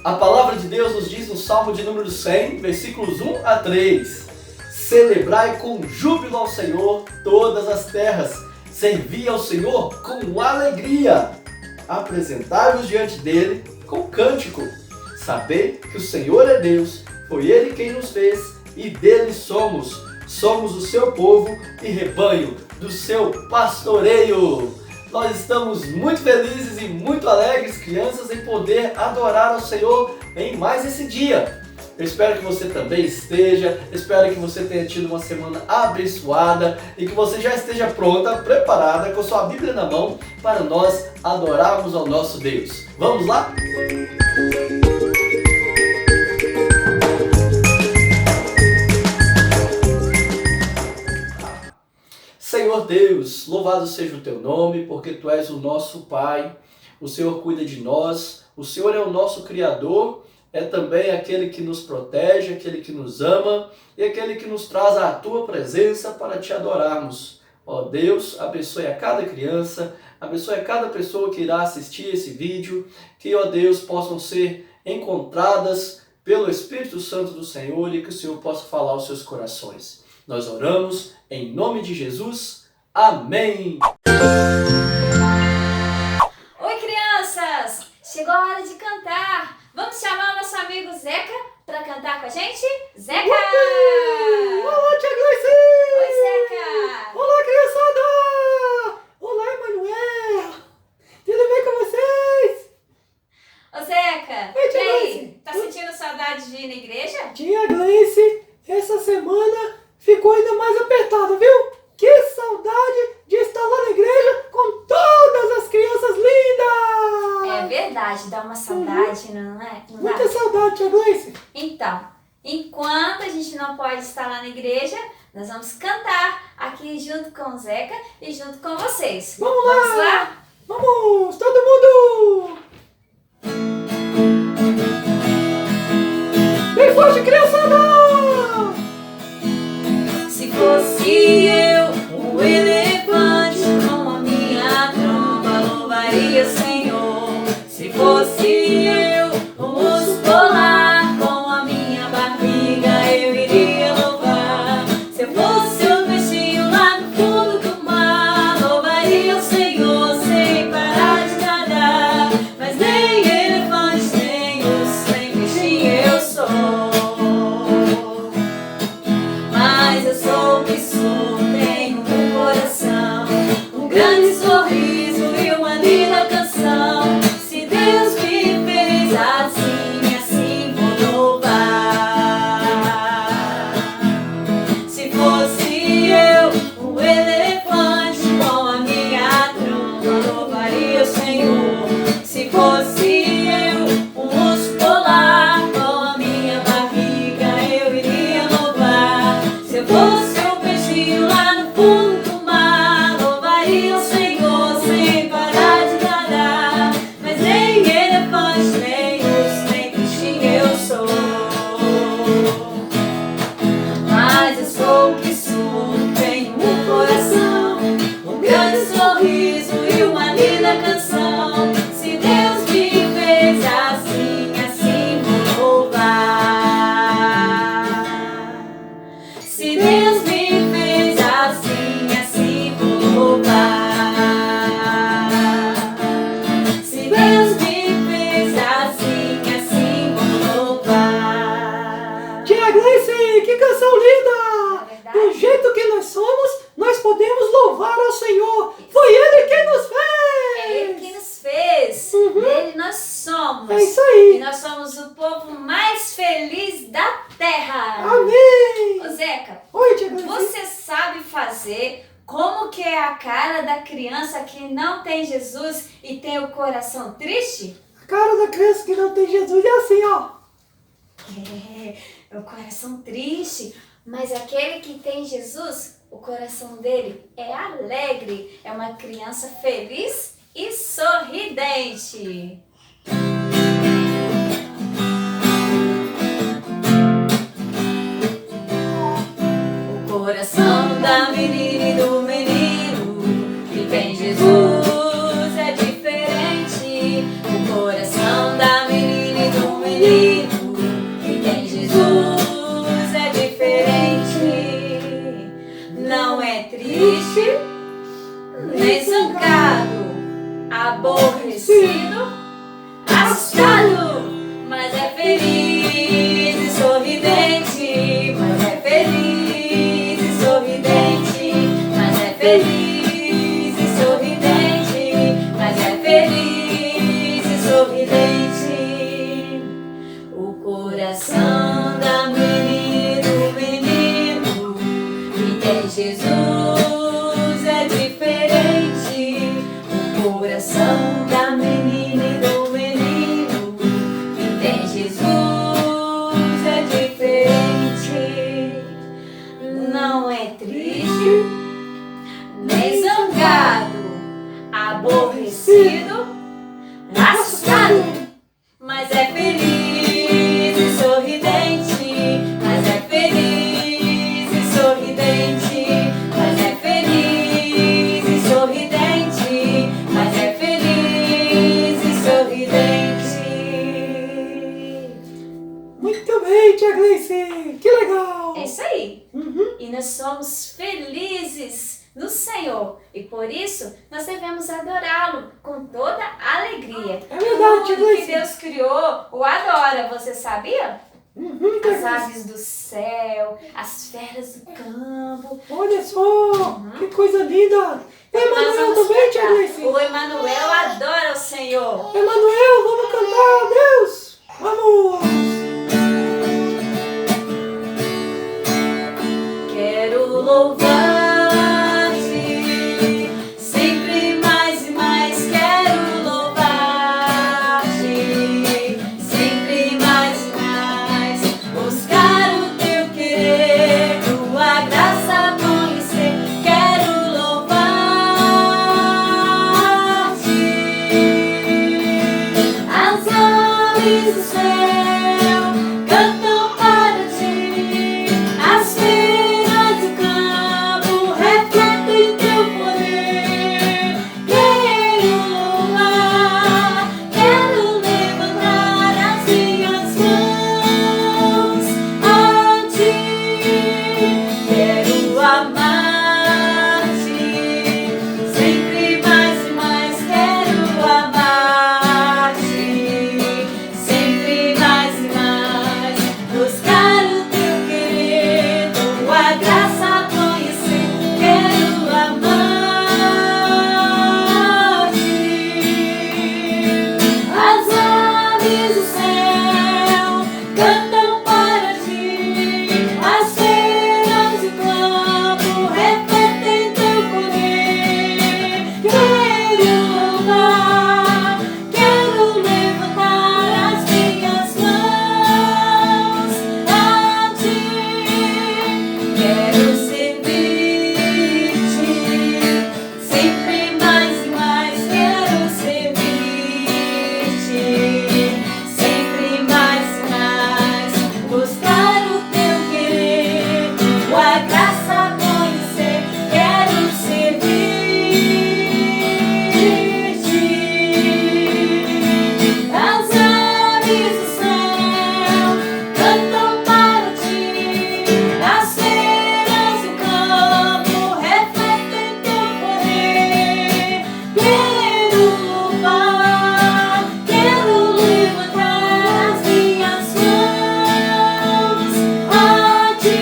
A palavra de Deus nos diz no Salmo de número 100, versículos 1 a 3. Celebrai com júbilo ao Senhor todas as terras, servi ao Senhor com alegria, apresentai-vos diante dele com cântico. Sabei que o Senhor é Deus, foi Ele quem nos fez e dele somos. Somos o seu povo e rebanho do seu pastoreio. Nós estamos muito felizes e muito alegres, crianças, em poder adorar ao Senhor em mais esse dia. Eu espero que você também esteja, espero que você tenha tido uma semana abençoada e que você já esteja pronta, preparada, com sua Bíblia na mão, para nós adorarmos ao nosso Deus. Vamos lá? Senhor Deus, louvado seja o teu nome, porque tu és o nosso Pai, o Senhor cuida de nós, o Senhor é o nosso Criador, é também aquele que nos protege, aquele que nos ama e aquele que nos traz à tua presença para te adorarmos. Ó Deus, abençoe a cada criança, abençoe a cada pessoa que irá assistir esse vídeo, que, ó Deus, possam ser encontradas pelo Espírito Santo do Senhor e que o Senhor possa falar aos seus corações. Nós oramos em nome de Jesus. Amém! Oi, crianças! Chegou a hora de cantar! Vamos chamar o nosso amigo Zeca para cantar com a gente? Zeca! Olá, tia Gleice! Oi, Zeca! Olá, criançada! Olá, Emanuel! Tudo bem com vocês? Ô, Zeca! Oi, tia E aí? Gleice. Tá sentindo saudade de ir na igreja? Tia Gleice, essa semana ficou ainda mais apertada, viu? Que saudade de estar lá na igreja com todas as crianças lindas! É verdade, dá uma saudade, não é? Não dá? Muita saudade, tia Gleice. Então, enquanto a gente não pode estar lá na igreja, nós vamos cantar aqui junto com o Zeca e junto com vocês. Vamos lá! Vamos lá? Vamos, todo mundo! Bem forte, criançada! Se fosse eu, um elefante, com a minha tromba louvaria o Senhor. Se fosse eu, um urso polar, com a minha barriga eu iria louvar. Se eu fosse um peixinho lá no fundo do mar, louvaria o Senhor sem parar de nadar. Mas nem elefante, nem urso, nem peixinho eu sou. Mas eu sou o que sou, tenho um coração, um grande sorriso e uma linda canção. Se Deus me fez assim, assim vou louvar. Se fosse eu, um elefante, com a minha tromba louvaria o Senhor. Se fosse eu, um urso polar, com a minha barriga eu iria louvar. Se eu fosse um peixinho lá no fundo do mar, louvaria o Senhor sem parar de nadar. Mas nem elefante, nem urso, nem peixinho eu sou. Mas eu sou o que sou, tenho um coração, um grande sorriso e uma linda canção. Se Deus me fez assim, assim vou louvar. Se Deus me fez assim, assim vou louvar. Se Deus me fez assim, assim vou louvar. Tia Gleice, que canção linda! É verdade? Do jeito que nós somos, nós podemos louvar ao Senhor. Foi Ele quem nos fez! É Ele que nos fez. Dele nós somos. É isso aí. E nós somos o povo mais feliz da terra. Amém! Ô Zeca, Oi, tia Gleice. você sabe fazer como que é a cara da criança que não tem Jesus e tem o coração triste? A cara da criança que não tem Jesus é assim, ó. É o coração triste. Mas aquele que tem Jesus, o coração dele é alegre. É uma criança feliz e sorridente. O coração da menina e do menino que tem Jesus é diferente. O coração da menina e do menino feliz e sorridente, mas é feliz e sorridente. O coração da menina, o menino que tem Jesus é diferente. O coração da menina e do menino que tem Jesus é diferente. Não é triste, nem zangado, aborrecido, assustado, mas é feliz e sorridente, mas é feliz e sorridente, mas é feliz e sorridente, mas é feliz e sorridente. Muito bem, tia Gleice. Que legal. É isso aí. Uhum. E nós somos felizes no Senhor. E por isso nós devemos adorá-lo com toda alegria. É verdade, tia Tudo que Gleice. Deus criou o adora. Você sabia? Uhum, tia As Gleice. aves do céu, as feras do campo. Olha só, que coisa linda. Emanuel também, tia Gleice. O Emanuel adora o Senhor. Emanuel, vamos cantar a Deus. Vamos. Quero louvar-te, sempre mais e mais quero louvar-te, sempre mais e mais buscar o teu querer, tua graça conhecer. Quero louvar-te, as aves do céu cantam para ti, as feras do campo refletem teu poder. Quero louvar, quero levantar as minhas mãos a ti. Quero amar-te, sempre mais e mais quero amar-te, sempre mais e mais buscar o teu querer, tua graça conhecer. Quero amar-te, as aves do céu cantam para ti, as feras do campo refletem teu poder. Quero louvar, quero levantar as minhas mãos a ti. Quero servir-te, sempre mais e mais quero servir-te, sempre mais e mais buscar o teu querer, tua graça conhecer. Quero servir-te, as aves do céu cantam para ti, as feras do campo refletem teu poder. Quero louvar, quero levantar as minhas mãos a ti,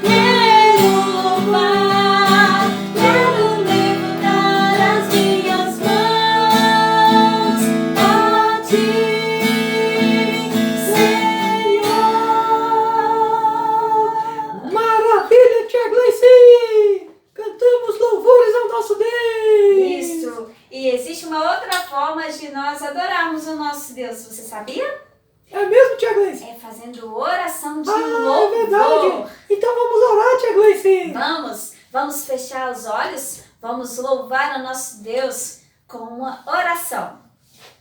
Quero louvar, quero levantar as minhas mãos a ti, Senhor. Maravilha, tia Gleice. Cantamos louvores ao nosso Deus. Isso. E existe uma outra forma de nós adorarmos o nosso Deus. Você sabia? É mesmo, tia Gleice? É fazendo oração de Ah, é louvor. verdade. Então vamos orar, tia Gleice. Vamos fechar os olhos, vamos louvar o nosso Deus com uma oração.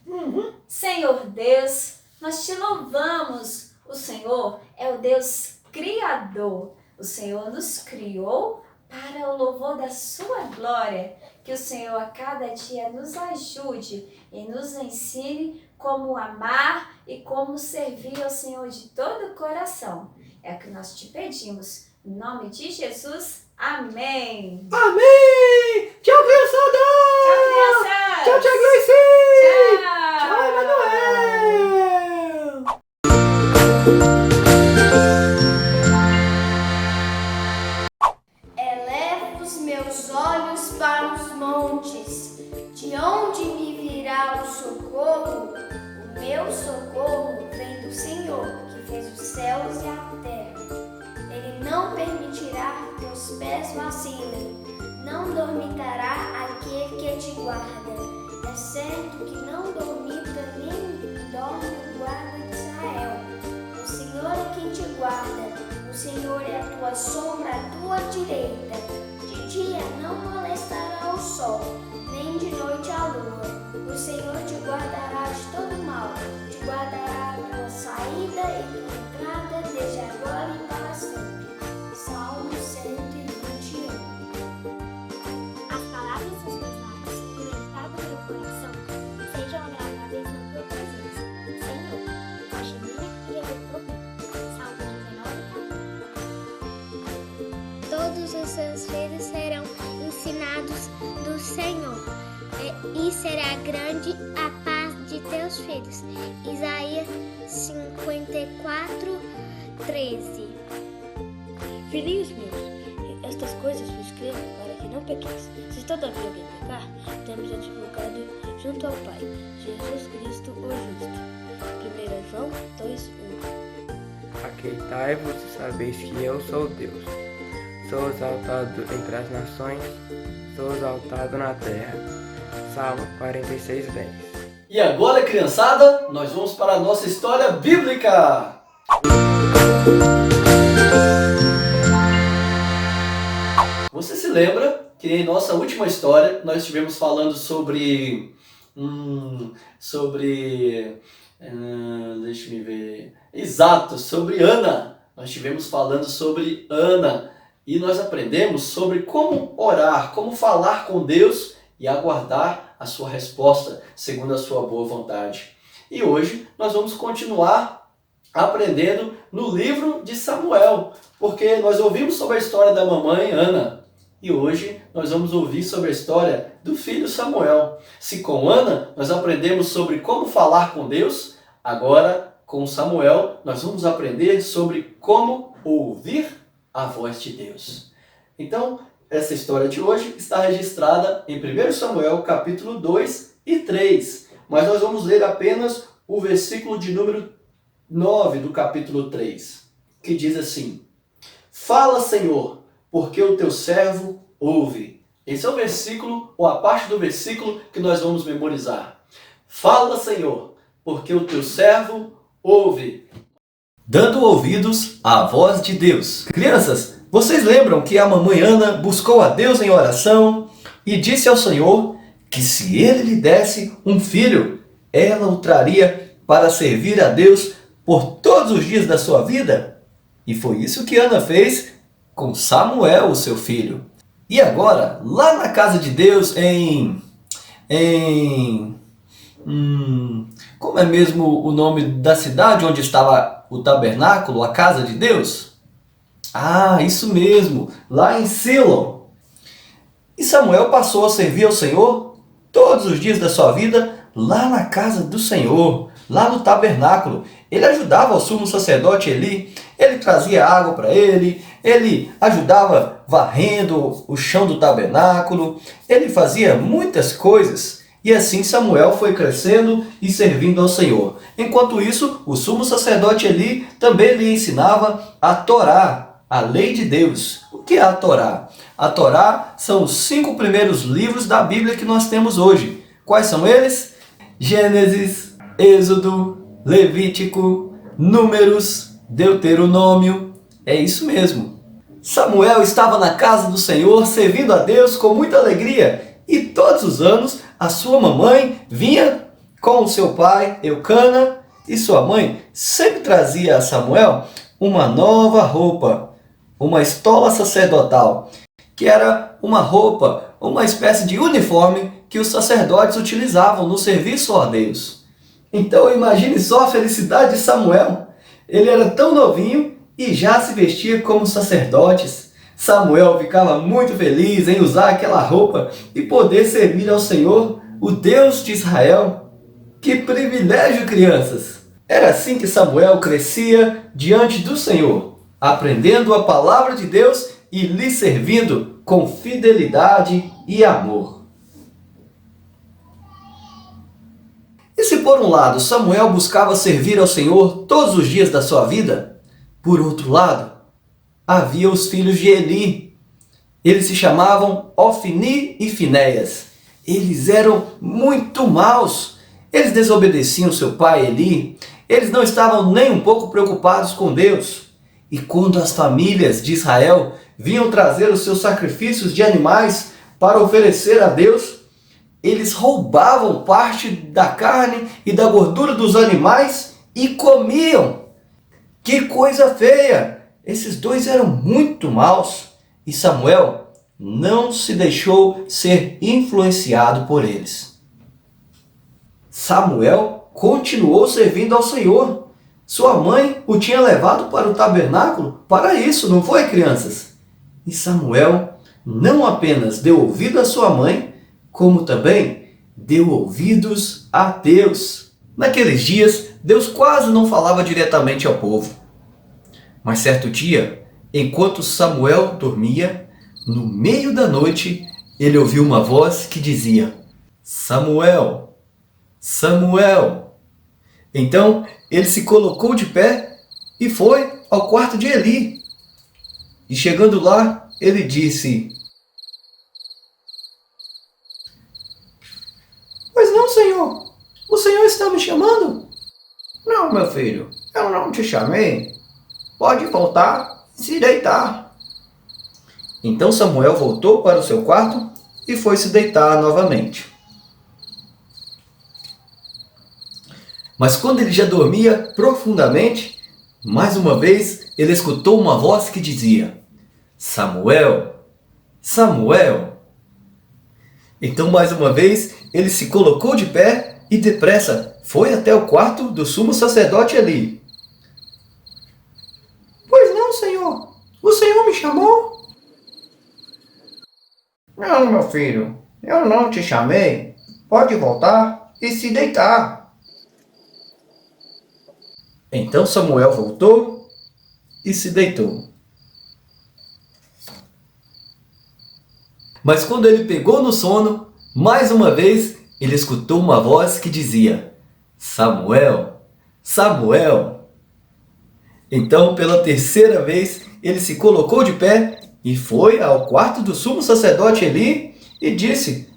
Uhum. Senhor Deus, nós te louvamos. O Senhor é o Deus Criador. O Senhor nos criou para o louvor da sua glória. Que o Senhor a cada dia nos ajude e nos ensine como amar e como servir ao Senhor de todo o coração. É o que nós te pedimos. Em nome de Jesus, amém. Amém. Tchau, criançada. Tchau, tia Gleice! Tchau, Emanuel! Elevo os meus olhos para os montes, de onde me virá o socorro? O meu socorro vem do Senhor, que fez os céus e a terra. Ele não permitirá que teus pés vacilem, não dormitará aquele que te guarda. É certo que não dormita nem dorme o guarda de Israel. O Senhor é quem te guarda, o Senhor é a tua sombra à tua direita. De dia não molestará o sol, nem de noite a lua. O Senhor te guardará de todo mal, te guardará a tua saída e tua entrada, desde agora e para sempre. Salmo 121. As palavras dos meus lábios e o meditado do meu coração sejam agradáveis na tua presença, Senhor. Rocha minha e redor por mim. Salmo 19. Todos os seus filhos serão ensinados do Senhor, e será grande a paz de teus filhos. Isaías 54, 13. Filhinhos meus, estas coisas vos escrevo para que não pequeis. Se todavia alguém pecar, temos advogado junto ao Pai, Jesus Cristo o justo. 1 João 2:1. Aqueitai-vos e sabeis que eu sou Deus. Sou exaltado entre as nações, sou exaltado na terra. Salmo 46:10. E agora, criançada, nós vamos para a nossa história bíblica. Você se lembra que em nossa última história nós estivemos falando sobre deixa eu ver. Exato, sobre Ana. Nós estivemos falando sobre Ana e nós aprendemos sobre como orar, como falar com Deus e aguardar a sua resposta segundo a sua boa vontade. E hoje nós vamos continuar aprendendo no livro de Samuel, porque nós ouvimos sobre a história da mamãe Ana e hoje nós vamos ouvir sobre a história do filho Samuel. Se com Ana nós aprendemos sobre como falar com Deus, agora com Samuel nós vamos aprender sobre como ouvir a voz de Deus. Então, essa história de hoje está registrada em 1 Samuel capítulo 2 e 3, mas nós vamos ler apenas o versículo de número 9 do capítulo 3, que diz assim: Fala, Senhor, porque o teu servo ouve. Esse é o versículo, ou a parte do versículo que nós vamos memorizar. Fala, Senhor, porque o teu servo ouve. Dando ouvidos à voz de Deus. Crianças, vocês lembram que a mamãe Ana buscou a Deus em oração e disse ao Senhor que se ele lhe desse um filho, ela o traria para servir a Deus por todos os dias da sua vida? E foi isso que Ana fez com Samuel, o seu filho. E agora, lá na casa de Deus, como é mesmo o nome da cidade onde estava o tabernáculo, a casa de Deus? Ah, isso mesmo, lá em Silo. E Samuel passou a servir ao Senhor todos os dias da sua vida lá na casa do Senhor, lá no tabernáculo. Ele ajudava o sumo sacerdote Eli, ele trazia água para ele ajudava varrendo o chão do tabernáculo, ele fazia muitas coisas. E assim Samuel foi crescendo e servindo ao Senhor. Enquanto isso, o sumo sacerdote Eli também lhe ensinava a Torá, a lei de Deus. O que é a Torá? A Torá são os 5 primeiros livros da Bíblia que nós temos hoje. Quais são eles? Gênesis, Êxodo, Levítico, Números, Deuteronômio. É isso mesmo. Samuel estava na casa do Senhor, servindo a Deus com muita alegria. E todos os anos, a sua mamãe vinha com o seu pai, Eucana, e sua mãe sempre trazia a Samuel uma nova roupa, uma estola sacerdotal, que era uma roupa, uma espécie de uniforme que os sacerdotes utilizavam no serviço a Deus. Então imagine só a felicidade de Samuel. Ele era tão novinho e já se vestia como sacerdotes. Samuel ficava muito feliz em usar aquela roupa e poder servir ao Senhor o Deus de Israel. Que privilégio, crianças! Era assim que Samuel crescia diante do Senhor, aprendendo a palavra de Deus e lhe servindo com fidelidade e amor. E se por um lado Samuel buscava servir ao Senhor todos os dias da sua vida, por outro lado, havia os filhos de Eli. Eles se chamavam Ofni e Finéias. Eles eram muito maus. Eles desobedeciam seu pai Eli. Eles não estavam nem um pouco preocupados com Deus. E quando as famílias de Israel vinham trazer os seus sacrifícios de animais para oferecer a Deus, eles roubavam parte da carne e da gordura dos animais e comiam. Que coisa feia! Esses dois eram muito maus e Samuel não se deixou ser influenciado por eles. Samuel continuou servindo ao Senhor. Sua mãe o tinha levado para o tabernáculo para isso, não foi, crianças? E Samuel não apenas deu ouvido à sua mãe, como também deu ouvidos a Deus. Naqueles dias, Deus quase não falava diretamente ao povo. Mas certo dia, enquanto Samuel dormia, no meio da noite, ele ouviu uma voz que dizia: Samuel, Samuel. Então, ele se colocou de pé e foi ao quarto de Eli. E chegando lá, ele disse: Pois não, Senhor. O Senhor está me chamando? Não, meu filho, eu não te chamei. Pode voltar e se deitar. Então Samuel voltou para o seu quarto e foi se deitar novamente. Mas quando ele já dormia profundamente, mais uma vez ele escutou uma voz que dizia: Samuel, Samuel. Então mais uma vez ele se colocou de pé e depressa foi até o quarto do sumo sacerdote Eli. Pois não, Senhor. O Senhor me chamou? Não, meu filho, eu não te chamei. Pode voltar e se deitar. Então Samuel voltou e se deitou. Mas quando ele pegou no sono, mais uma vez ele escutou uma voz que dizia: Samuel, Samuel. Então, pela terceira vez, ele se colocou de pé e foi ao quarto do sumo sacerdote Eli e disse: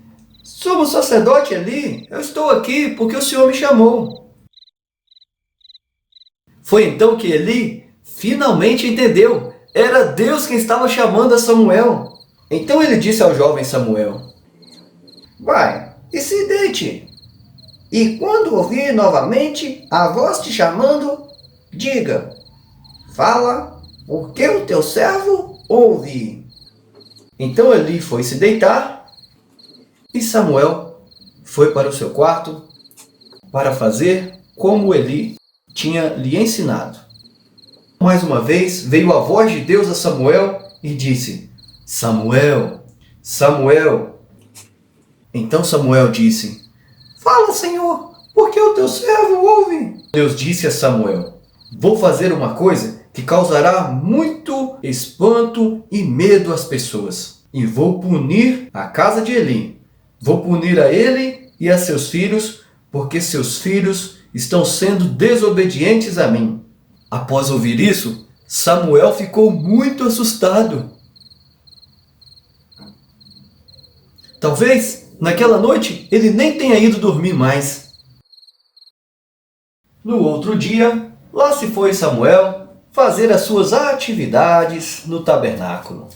Sumo sacerdote Eli, eu estou aqui porque o Senhor me chamou. Foi então que Eli finalmente entendeu. Era Deus quem estava chamando a Samuel. Então ele disse ao jovem Samuel: Vai e se deite. E quando ouvir novamente a voz te chamando, diga: Fala, porque o teu servo ouve. Então Eli foi se deitar e Samuel foi para o seu quarto para fazer como Eli tinha lhe ensinado. Mais uma vez veio a voz de Deus a Samuel e disse: Samuel, Samuel. Então Samuel disse: Fala, Senhor, porque o teu servo ouve. Deus disse a Samuel: Vou fazer uma coisa que causará muito espanto e medo às pessoas. E vou punir a casa de Eli. Vou punir a ele e a seus filhos, porque seus filhos estão sendo desobedientes a mim. Após ouvir isso, Samuel ficou muito assustado. Talvez, naquela noite, ele nem tenha ido dormir mais. No outro dia, lá se foi Samuel fazer as suas atividades no tabernáculo.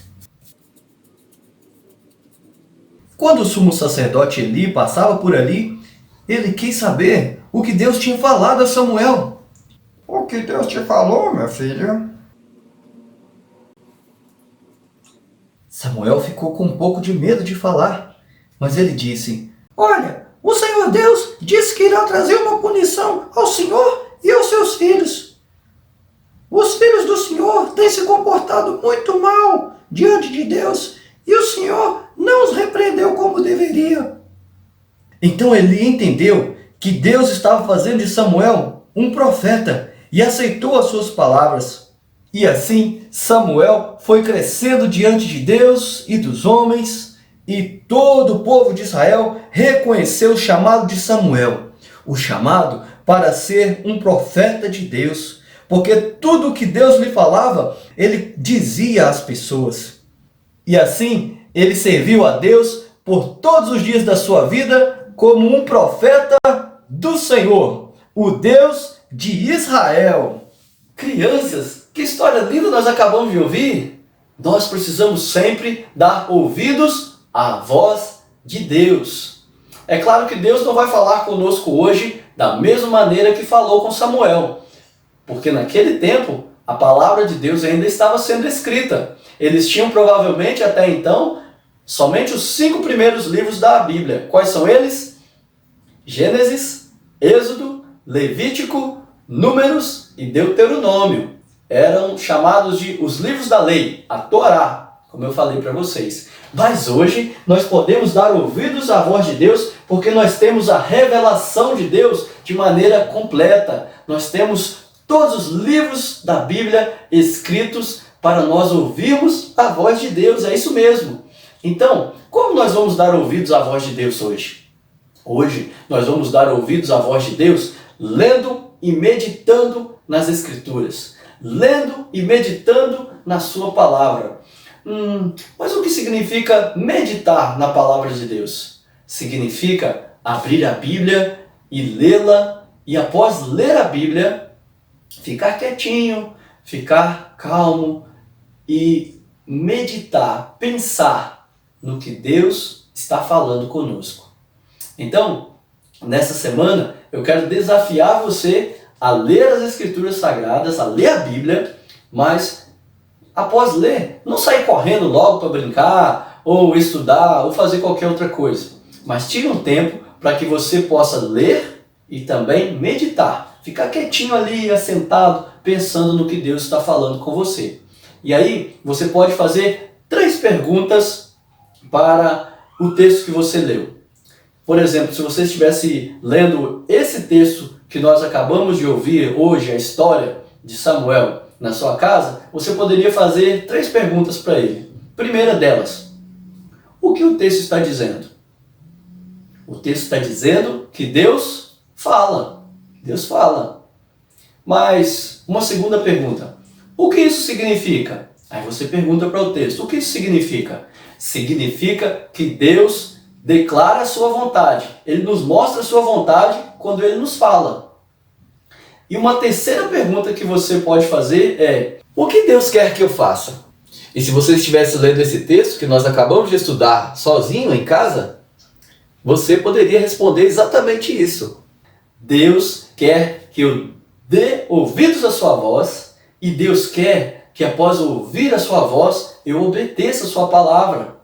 Quando o sumo sacerdote Eli passava por ali, ele quis saber o que Deus tinha falado a Samuel. O que Deus te falou, meu filho? Samuel ficou com um pouco de medo de falar, mas ele disse: Olha, o Senhor Deus disse que irá trazer uma punição ao Senhor e aos seus filhos. Os filhos do Senhor têm se comportado muito mal diante de Deus e o Senhor não os repreendeu como deveria. Então Eli entendeu que Deus estava fazendo de Samuel um profeta e aceitou as suas palavras. E assim Samuel foi crescendo diante de Deus e dos homens, e todo o povo de Israel reconheceu o chamado de Samuel, o chamado para ser um profeta de Deus, porque tudo o que Deus lhe falava, ele dizia às pessoas. E assim ele serviu a Deus por todos os dias da sua vida como um profeta do Senhor, o Deus de Israel. Crianças, que história linda nós acabamos de ouvir! Nós precisamos sempre dar ouvidos à voz de Deus. É claro que Deus não vai falar conosco hoje da mesma maneira que falou com Samuel, porque naquele tempo a palavra de Deus ainda estava sendo escrita. Eles tinham provavelmente até então somente os 5 primeiros livros da Bíblia. Quais são eles? Gênesis, Êxodo, Levítico, Números e Deuteronômio. Eram chamados de os livros da lei, a Torá, como eu falei para vocês. Mas hoje nós podemos dar ouvidos à voz de Deus porque nós temos a revelação de Deus de maneira completa. Nós temos todos os livros da Bíblia escritos para nós ouvirmos a voz de Deus, é isso mesmo. Então, como nós vamos dar ouvidos à voz de Deus hoje? Hoje nós vamos dar ouvidos à voz de Deus lendo e meditando nas Escrituras, lendo e meditando na sua palavra. Mas o que significa meditar na palavra de Deus? Significa abrir a Bíblia e lê-la, e após ler a Bíblia, ficar quietinho, ficar calmo e meditar, pensar no que Deus está falando conosco. Então, nessa semana, eu quero desafiar você a ler as Escrituras Sagradas, a ler a Bíblia, mas após ler, não sair correndo logo para brincar, ou estudar, ou fazer qualquer outra coisa. Mas tire um tempo para que você possa ler e também meditar. Ficar quietinho ali, assentado, pensando no que Deus está falando com você. E aí, você pode fazer 3 perguntas para o texto que você leu. Por exemplo, se você estivesse lendo esse texto que nós acabamos de ouvir hoje, a história de Samuel, na sua casa, você poderia fazer 3 perguntas para ele. Primeira delas, o que o texto está dizendo? O texto está dizendo que Deus fala. Deus fala. Mas uma segunda pergunta, o que isso significa? Aí você pergunta para o texto, o que isso significa? Significa que Deus declara a sua vontade. Ele nos mostra a sua vontade quando ele nos fala. E uma terceira pergunta que você pode fazer é, o que Deus quer que eu faça? E se você estivesse lendo esse texto que nós acabamos de estudar sozinho em casa, você poderia responder exatamente isso. Deus quer que eu dê ouvidos à sua voz e Deus quer que após ouvir a sua voz, eu obedeça a sua palavra.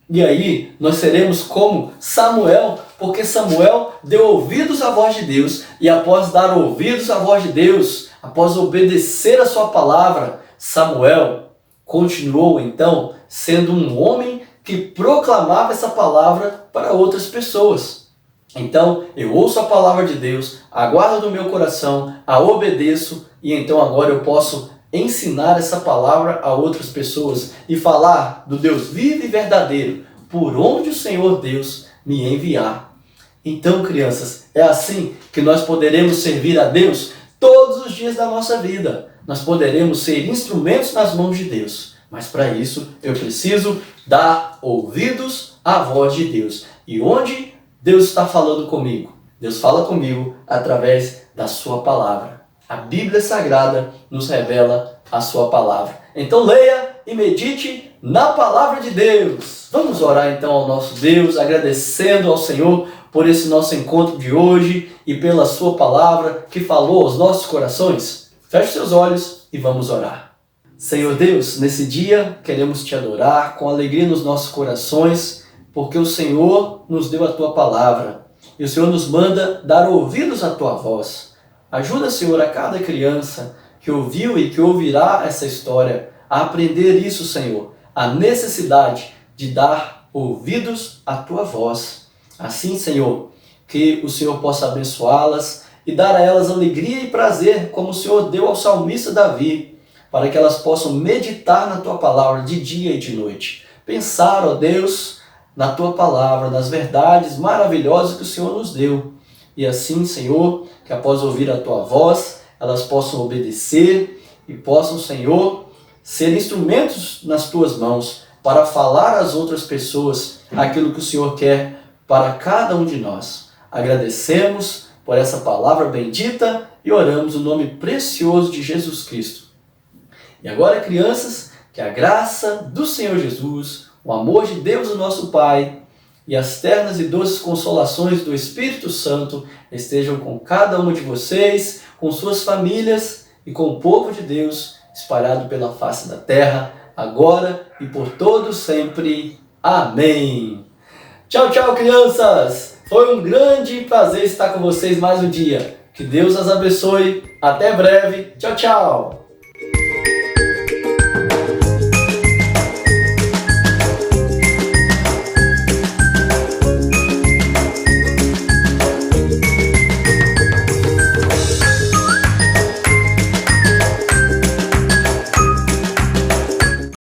E aí nós seremos como Samuel, porque Samuel deu ouvidos à voz de Deus e após dar ouvidos à voz de Deus, após obedecer a sua palavra, Samuel continuou então sendo um homem que proclamava essa palavra para outras pessoas. Então eu ouço a palavra de Deus, a guardo no meu coração, a obedeço e então agora eu posso ensinar essa palavra a outras pessoas e falar do Deus vivo e verdadeiro, por onde o Senhor Deus me enviar. Então, crianças, é assim que nós poderemos servir a Deus todos os dias da nossa vida. Nós poderemos ser instrumentos nas mãos de Deus, mas para isso eu preciso dar ouvidos à voz de Deus. E onde Deus está falando comigo? Deus fala comigo através da sua palavra. A Bíblia Sagrada nos revela a sua palavra. Então leia e medite na palavra de Deus. Vamos orar então ao nosso Deus, agradecendo ao Senhor por esse nosso encontro de hoje e pela sua palavra que falou aos nossos corações. Feche seus olhos e vamos orar. Senhor Deus, nesse dia queremos te adorar com alegria nos nossos corações, porque o Senhor nos deu a tua palavra e o Senhor nos manda dar ouvidos à tua voz. Ajuda, Senhor, a cada criança que ouviu e que ouvirá essa história a aprender isso, Senhor, a necessidade de dar ouvidos à tua voz. Assim, Senhor, que o Senhor possa abençoá-las e dar a elas alegria e prazer, como o Senhor deu ao salmista Davi, para que elas possam meditar na Tua palavra de dia e de noite. Pensar, ó Deus, na Tua palavra, nas verdades maravilhosas que o Senhor nos deu. E assim, Senhor, que após ouvir a Tua voz, elas possam obedecer e possam, Senhor, ser instrumentos nas Tuas mãos para falar às outras pessoas aquilo que o Senhor quer para cada um de nós. Agradecemos por essa palavra bendita e oramos no nome precioso de Jesus Cristo. E agora, crianças, que a graça do Senhor Jesus, o amor de Deus, o nosso Pai, e as ternas e doces consolações do Espírito Santo estejam com cada uma de vocês, com suas famílias e com o povo de Deus espalhado pela face da terra, agora e por todos sempre. Amém. Tchau, tchau, crianças! Foi um grande prazer estar com vocês mais um dia. Que Deus as abençoe. Até breve. Tchau, tchau!